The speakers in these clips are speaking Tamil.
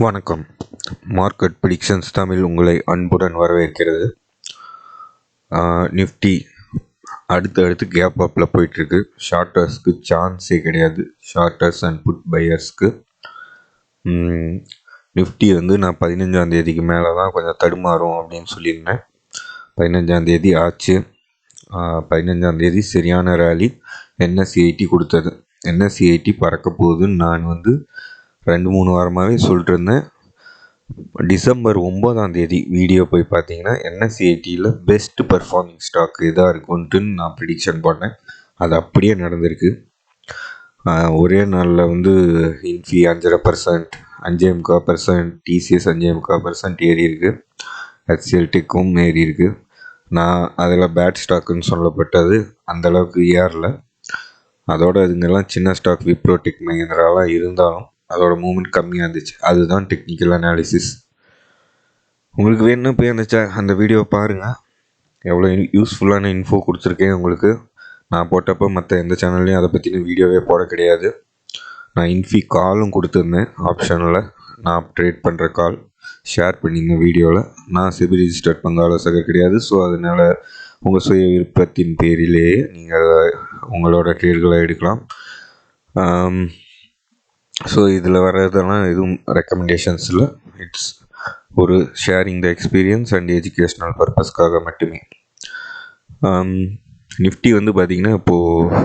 வணக்கம். மார்க்கெட் ப்ரிடிக்ஷன்ஸ் தமிழ் உங்களை அன்புடன் வரவேற்கிறது. நிஃப்டி அடுத்தடுத்து கேப் அப்பில் போயிட்டுருக்கு. ஷார்ட்டர்ஸ்க்கு சான்ஸே கிடையாது. ஷார்ட்டர்ஸ் அண்ட் புட் பையர்ஸ்க்கு. நிஃப்டி நான் 15ஆந்தேதிக்கு மேலே தான் கொஞ்சம் தடுமாறும் அப்படின்னு சொல்லியிருந்தேன். 15ஆந்தேதி ஆச்சு. 15ஆந்தேதி சரியான ரேலி. NSE80 கொடுத்தது. NSE80 பறக்க போகுதுன்னு நான் 2-3 வாரமாகவே சொல்லிட்டு இருந்தேன். டிசம்பர் 9ஆந்தேதி வீடியோ போய் பார்த்தீங்கன்னா NSE80யில் பெஸ்ட் பர்ஃபார்மிங் ஸ்டாக் இதாக இருக்குன்ட்டு நான் ப்ரிடிக்ஷன் பண்ணேன். அது அப்படியே நடந்திருக்கு. ஒரே நாளில் இன்ஃபி 5.5%, 5.25%, TCS 5.25% ஏறி இருக்குது. HCL டெக்கும் ஏறி இருக்குது. நான் அதில் பேட் ஸ்டாக்குன்னு சொல்லப்பட்டது அந்தளவுக்கு ஏறல. அதோட இதுங்கெல்லாம் சின்ன ஸ்டாக், விப்ரோ, டெக் மஹிந்திராலாம் இருந்தாலும் அதோட மூவ்மெண்ட் கம்மியாக இருந்துச்சு. அதுதான் டெக்னிக்கல் அனாலிசிஸ். உங்களுக்கு வேணும்னா போய் அந்த வீடியோ பாருங்கள். எவ்வளோ யூஸ்ஃபுல்லான இன்ஃபோ கொடுத்துருக்கேன் உங்களுக்கு. நான் போட்டப்போ மற்ற எந்த சேனல்லையும் அதை பற்றின வீடியோவே போட கிடையாது. நான் இன்ஃபி காலும் கொடுத்துருந்தேன் ஆப்ஷனில். நான் ட்ரேட் பண்ணுற கால் ஷேர் பண்ணியிருந்தேன் வீடியோவில். நான் செபி ரிஜிஸ்டர்ட் பங்கு ஆலோசகர் கிடையாது. ஸோ அதனால் உங்கள் சுய விருப்பத்தின் பேரிலேயே நீங்கள் உங்களோட ட்ரேட்களை எடுக்கலாம். ஸோ இதில் வர்றதெல்லாம் எதுவும் ரெக்கமெண்டேஷன்ஸ் இல்லை. இட்ஸ் ஒரு sharing the experience and educational பர்பஸ்க்காக மட்டுமே. நிஃப்டி பார்த்திங்கன்னா இப்போது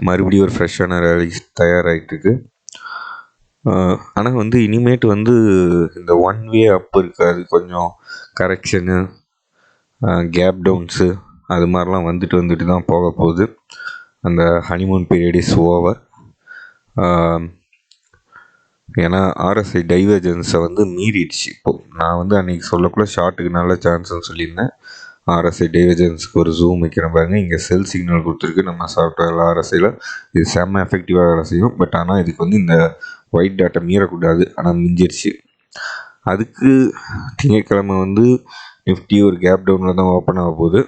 மறுபடியும் ஒரு ஃப்ரெஷ்ஷான ரேலி தயாராகிட்டுருக்கு. ஆனால் இனிமேட்டு இந்த ஒன் வே அப் இருக்காது. கொஞ்சம் கரெக்ஷனு, கேப் டவுன்ஸு அது மாதிரிலாம் வந்துட்டு தான் போக போகுது. அந்த ஹனிமூன் பீரியட் இஸ் ஓவர். ஏன்னா RSI டைவர்ஜென்ஸை மீறிடுச்சு. இப்போது நான் அன்றைக்கி சொல்லக்குள்ள ஷார்ட்டுக்கு நல்ல சான்ஸ்ன்னு சொல்லியிருந்தேன். RSI டைவர்ஜென்ஸுக்கு ஒரு ஜூம் வைக்கிறேன் பாருங்க. இங்கே செல் சிக்னல் கொடுத்துருக்கு நம்ம சாஃப்ட்வேரில். RSIயில் இது செம்ம எஃபெக்டிவாக வேலை செய்யும். பட் ஆனால் இதுக்கு இந்த ஒயிட் டாட்டை மீறக்கூடாது. ஆனால் மிஞ்சிருச்சு. அதுக்கு திங்கட்கிழமை நிஃப்டி ஒரு கேப் டவுனில் தான் ஓப்பன் ஆக போகுது.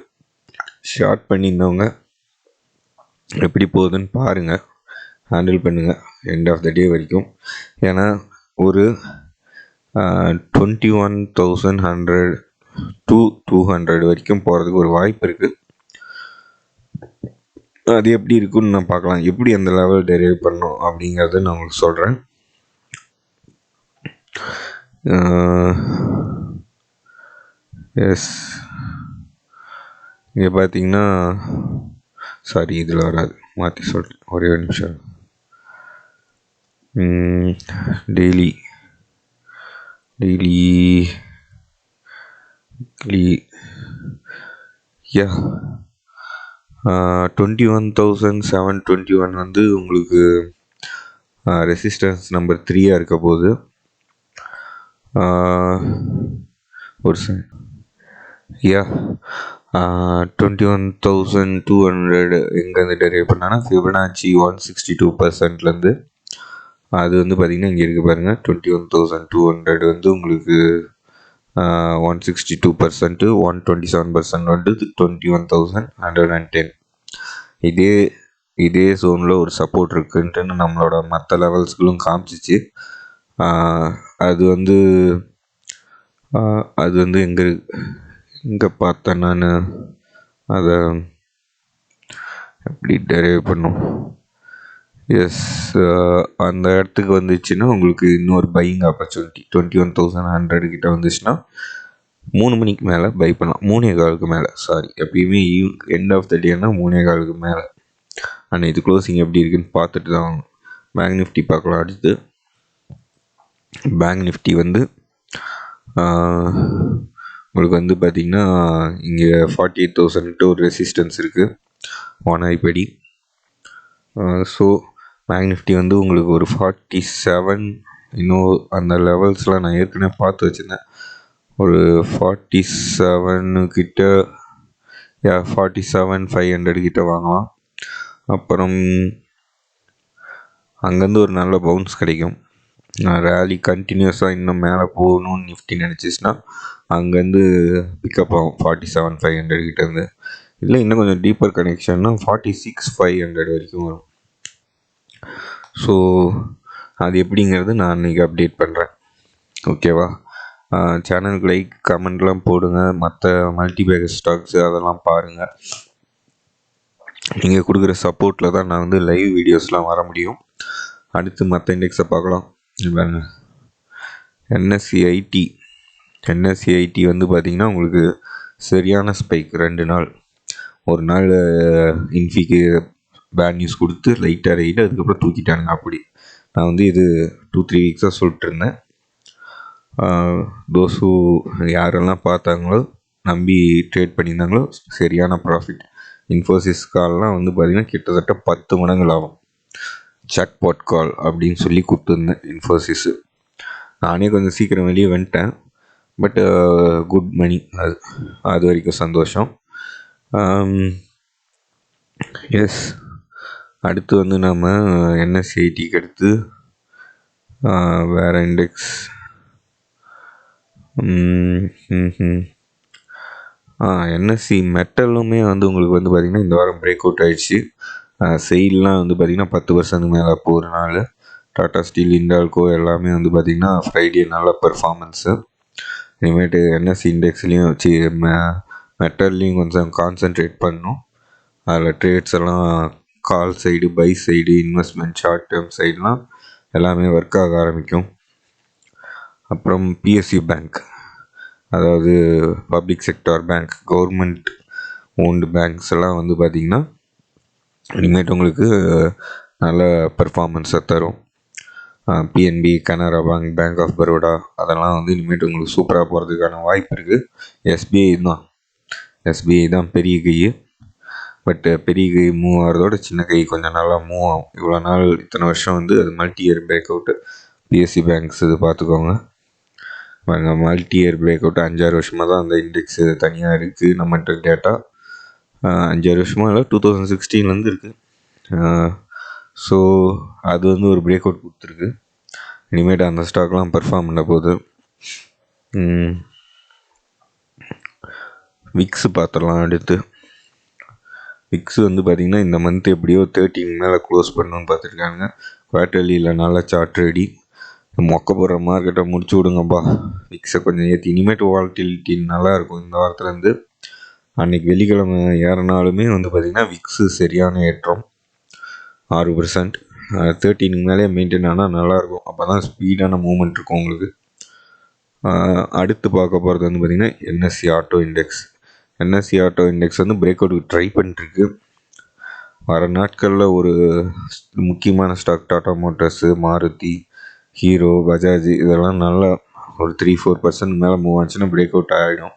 ஷார்ட் பண்ணியிருந்தவங்க எப்படி போகுதுன்னு பாருங்கள், ஹேண்டில் பண்ணுங்கள் எண்ட் ஆஃப் த டே வரைக்கும். ஏன்னா ஒரு 21,100 to 200 வரைக்கும் போகிறதுக்கு ஒரு வாய்ப்பு இருக்குது. அது எப்படி இருக்குன்னு நான் பார்க்கலாம். எப்படி அந்த லெவல் டெரைவ் பண்ணணும் அப்படிங்கிறத நான் உங்களுக்கு சொல்கிறேன். எஸ், இங்கே பார்த்தீங்கன்னா சாரி இதில் வராது, மாற்றி சொல்லிட்டேன். ஒரே ஒரு நிமிஷம். டெய்லி யா 21,721 உங்களுக்கு ரெசிஸ்டன்ஸ் நம்பர் 3 இருக்க போகுது. ஒரு யா 21,200 எங்கேருந்து டெரைவ் பண்ணாங்கன்னா ஃபிபனாச்சி 162%லேருந்து அது பார்த்திங்கன்னா இங்கே இருக்குது பாருங்கள். 21,200 உங்களுக்கு 162%, 127% 21,110. இதே ஜோனில் ஒரு சப்போர்ட் இருக்குன்ட்டு நம்மளோட மற்ற லெவல்ஸ்களும் காமிச்சிச்சு. அது எங்கே பார்த்தேன் நான் அதை எப்படி டெரைவ் பண்ணும். எஸ், அந்த இடத்துக்கு வந்துச்சுன்னா உங்களுக்கு இன்னொரு பையிங் ஆப்பர்ச்சுனிட்டி 21,100 கிட்ட வந்துச்சுன்னா 3 மணிக்கு மேலே பை பண்ணலாம். 3:15 மேலே, சாரி, எப்பயுமே எண்ட் ஆஃப் த டேனா 3:15 மேலே. ஆனால் இது க்ளோசிங் எப்படி இருக்குன்னு பார்த்துட்டு தான் பேங்க் நிஃப்டி பார்க்கலாம். அடுத்து பேங்க் நிஃப்டி உங்களுக்கு பார்த்திங்கன்னா இங்கே 48,000 ஒரு ரெசிஸ்டன்ஸ் இருக்குது ஒனாய்படி. ஸோ பேங்க் நிஃப்டி உங்களுக்கு ஒரு 47, இன்னும் அந்த லெவல்ஸ்லாம் நான் ஏற்கனவே பார்த்து வச்சுருந்தேன். ஒரு 47 கிட்ட, 47,500 கிட்ட வாங்கலாம். அப்புறம் அங்கேருந்து ஒரு நல்ல பவுன்ஸ் கிடைக்கும். ரேலி கண்டினியூஸாக இன்னும் மேலே போகணும்னு நிஃப்டி நினச்சிச்சின்னா அங்கேருந்து பிக்கப் ஆகும் 47,500 கிட்டேருந்து. இல்லை இன்னும் கொஞ்சம் டீப்பர் கனெக்ஷன்னா 46,500 வரைக்கும் வரும். ஸோ அது எப்படிங்கிறது நான் அன்றைக்கி அப்டேட் பண்ணுறேன். ஓகேவா? சேனலுக்கு லைக் கமெண்ட்லாம் போடுங்க. மற்ற மல்டிபேக்கர் ஸ்டாக்ஸு அதெல்லாம் பாருங்கள். நீங்கள் கொடுக்குற சப்போர்ட்டில் தான் நான் வந்து லைவ் வீடியோஸ்லாம் வர முடியும். அடுத்து மற்ற இண்டெக்ஸை பார்க்கலாம். பாருங்க, என்எஸ்சிஐடி வந்து பார்த்திங்கன்னா உங்களுக்கு சரியான ஸ்பைக் 2 நாள். ஒரு நாள் இன்ஃபிக்கு பேட் நியூஸ் கொடுத்து லைட்டாக ரைடு, அதுக்கப்புறம் தூக்கிட்டானுங்க. அப்படி நான் வந்து இது 2-3 வீக்ஸாக சொல்லிட்டு இருந்தேன். தோஸு யாரெல்லாம் பார்த்தாங்களோ நம்பி ட்ரேட் பண்ணியிருந்தாங்களோ சரியான ப்ராஃபிட். இன்ஃபோசிஸ் கால்லாம் வந்து பார்த்திங்கன்னா கிட்டத்தட்ட 10 மடங்கு லாபம். ஜாக்பாட் கால் அப்படின்னு சொல்லி கொடுத்துருந்தேன் இன்ஃபோசிஸு. நானே கொஞ்சம் சீக்கிரம் வெளியே வந்துட்டேன். பட் குட் மணி, அது வரைக்கும் சந்தோஷம். எஸ், அடுத்து வந்து நம்ம என்எஸ்சிஐடிக்கு அடுத்து வேறு இண்டெக்ஸ் என்எஸ்சி மெட்டலுமே வந்து உங்களுக்கு வந்து பார்த்திங்கன்னா இந்த வாரம் பிரேக் அவுட் ஆகிடுச்சு. செயில்லாம் வந்து பார்த்திங்கன்னா 10% மேலே போகிற நாள். டாடா ஸ்டீல், இண்டால்கோ எல்லாமே வந்து பார்த்திங்கன்னா ஃப்ரைடே நல்ல பெர்ஃபார்மன்ஸு. இனிமேட்டு என்எஸ்சி இண்டெக்ஸ்லேயும் வச்சு மெட்டல்லையும் கொஞ்சம் கான்சன்ட்ரேட் பண்ணணும். அதில் ட்ரேட்ஸ் எல்லாம் call side, buy side, investment, short term சைடெலாம் எல்லாமே ஒர்க் ஆக ஆரம்பிக்கும். அப்புறம் பிஎஸ்யூ பேங்க், அதாவது public sector bank, government owned banks எல்லாம் வந்து பார்த்திங்கன்னா இனிமேட்டு உங்களுக்கு நல்ல பெர்ஃபார்மன்ஸை தரும். PNB, Canara bank, bank of Baroda அதெல்லாம் வந்து இனிமேட்டு உங்களுக்கு சூப்பராக போகிறதுக்கான வாய்ப்பு இருக்குது. எஸ்பிஐ தான் பெரிய கை. பட் பெரிய கை மூவ் ஆகிறதோட சின்ன கை கொஞ்சம் நல்லா மூவ் ஆகும். இவ்வளோ நாள் இத்தனை வருஷம் வந்து அது multi year break out. BSc banks இது பார்த்துக்கோங்க. மல்டி இயர் பிரேக் அவுட் 5-6 வருஷமாக தான் அந்த இண்டெக்ஸு தனியாக இருக்குது நம்மகிட்ட டேட்டா. 5-6 வருஷமாக இல்லை, 2016 இருக்குது. ஸோ அது வந்து ஒரு பிரேக் அவுட் கொடுத்துருக்கு. இனிமேட்டு அந்த ஸ்டாக்லாம் பெர்ஃபார்ம் பண்ண போகுது. விக்ஸு பார்த்துடலாம். அடுத்து விக்ஸ் வந்து பார்த்திங்கன்னா இந்த மந்த் எப்படியோ 13 மேலே க்ளோஸ் பண்ணணுன்னு பார்த்துருக்காங்க. குவார்ட்டர்லியில் நல்லா சார்ட் ரெடி. மொக்க போடுற மார்க்கெட்டை முடிச்சு விடுங்கப்பா. விக்ஸை கொஞ்சம் ஏற்றி இனிமேட்டு வால்டிலிட்டி நல்லாயிருக்கும் இந்த வாரத்துலேருந்து. அன்றைக்கி வெள்ளிக்கிழமை ஏறினாலுமே வந்து பார்த்திங்கன்னா விக்ஸு சரியான ஏற்றம் 6%. 13 மேலே மெயின்டைன் ஆனால் நல்லாயிருக்கும். அப்போ தான் ஸ்பீடான மூவ்மெண்ட் இருக்கும் உங்களுக்கு. அடுத்து பார்க்க போகிறது வந்து பார்த்திங்கன்னா NSE auto index. NSE auto index வந்து பிரேக் அவுட்டுக்கு ட்ரை பண்ணிட்டுருக்கு. வர நாட்களில் ஒரு முக்கியமான ஸ்டாக் டாடா மோட்டர்ஸு, மாருதி, ஹீரோ, பஜாஜ் இதெல்லாம் நல்லா ஒரு 3-4% மேலே மூவ் ஆச்சுன்னா பிரேக் அவுட் ஆகிடும்.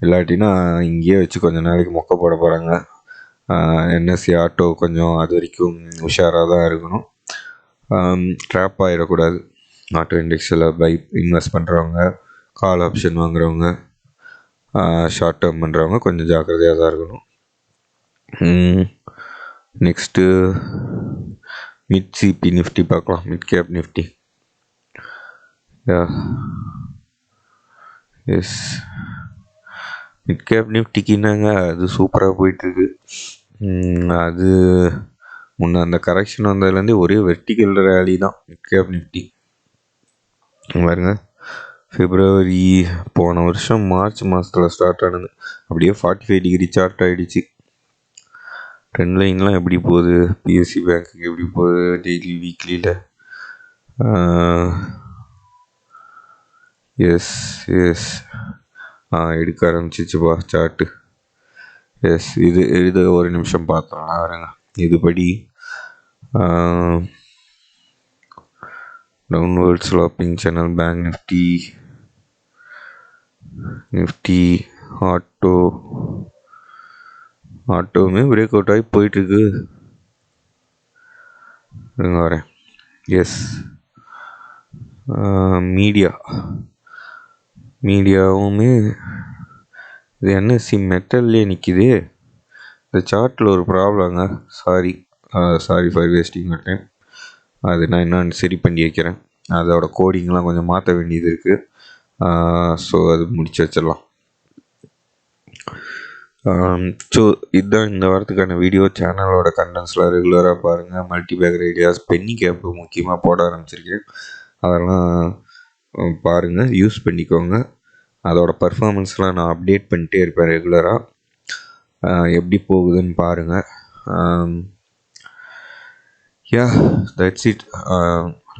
இல்லாட்டினா இங்கேயே வச்சு கொஞ்சம் நாளைக்கு மொக்க போட போகிறாங்க. என்எஸ்சி ஆட்டோ கொஞ்சம் அது வரைக்கும் உஷாராக தான் இருக்கணும். ட்ராப் ஆகிடக்கூடாது. ஆட்டோ இண்டெக்ஸில் இன்வெஸ்ட் பண்ணுறவங்க, கால் ஆப்ஷன் வாங்குறவங்க, ஷார்ட் டேர்ம் பண்ணுறவங்க கொஞ்சம் ஜாக்கிரதையாக தான் இருக்கணும். நெக்ஸ்ட்டு மிட் சிபி நிஃப்டி பார்க்கலாம். Mid cap Nifty. Yes, mid cap நிஃப்டிக்கு என்னங்க அது சூப்பராக போயிட்டுருக்கு. அது முன்ன அந்த கரெக்ஷன் வந்ததுலேருந்தே ஒரே வெர்டிக்கல் ரேலி தான் மிட் கேப் நிஃப்டி. பாருங்க, பிப்ரவரி போன வருஷம் மார்ச் மாதத்தில் ஸ்டார்ட் ஆனது. அப்படியே 45 டிகிரி சார்ட் ஆகிடுச்சு. ட்ரெண்ட் லைன்லாம் எப்படி போகுது, பிஎஸ்சி பேங்க்குக்கு எப்படி போகுது டெய்லி வீக்லியில். எஸ் எடுக்க ஆரம்பிச்சிச்சுப்பா சார்ட்டு. எஸ், இது ஒரு நிமிஷம் பார்த்தோம்னா வரேங்க. இதுபடி downward sloping channel bank Nifty ஆட்டோவுமே பிரேக் அவுட் ஆகி போயிட்டுருக்கு. வரேன். எஸ், மீடியாவுமே இது என்எஸ்சி மெட்டல்லே நிற்கிது. இந்த சார்ட்டில் ஒரு ப்ராப்ளங்க. Sorry for wasting time. அது நான் என்னென்னு சரி பண்ணி வைக்கிறேன். அதோட கோடிங்லாம் கொஞ்சம் மாற்ற வேண்டியது இருக்குது. ஸோ அது முடிச்சு வச்சிடலாம். ஸோ இதுதான் இந்த வாரத்துக்கான வீடியோ. சேனலோட கண்டென்ட்ஸ்லாம் ரெகுலராக பாருங்கள். மல்டிபேக்கர் ஐடியாஸ், பென்னி கேப்பு முக்கியமாக போட ஆரம்பிச்சிருக்கேன். அதெல்லாம் பாருங்கள், யூஸ் பண்ணிக்கோங்க. அதோட பர்ஃபார்மன்ஸ்லாம் நான் அப்டேட் பண்ணிட்டே இருப்பேன் ரெகுலராக. எப்படி போகுதுன்னு பாருங்கள். Yeah, that's it.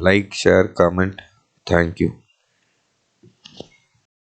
Like, share, comment. Thank you.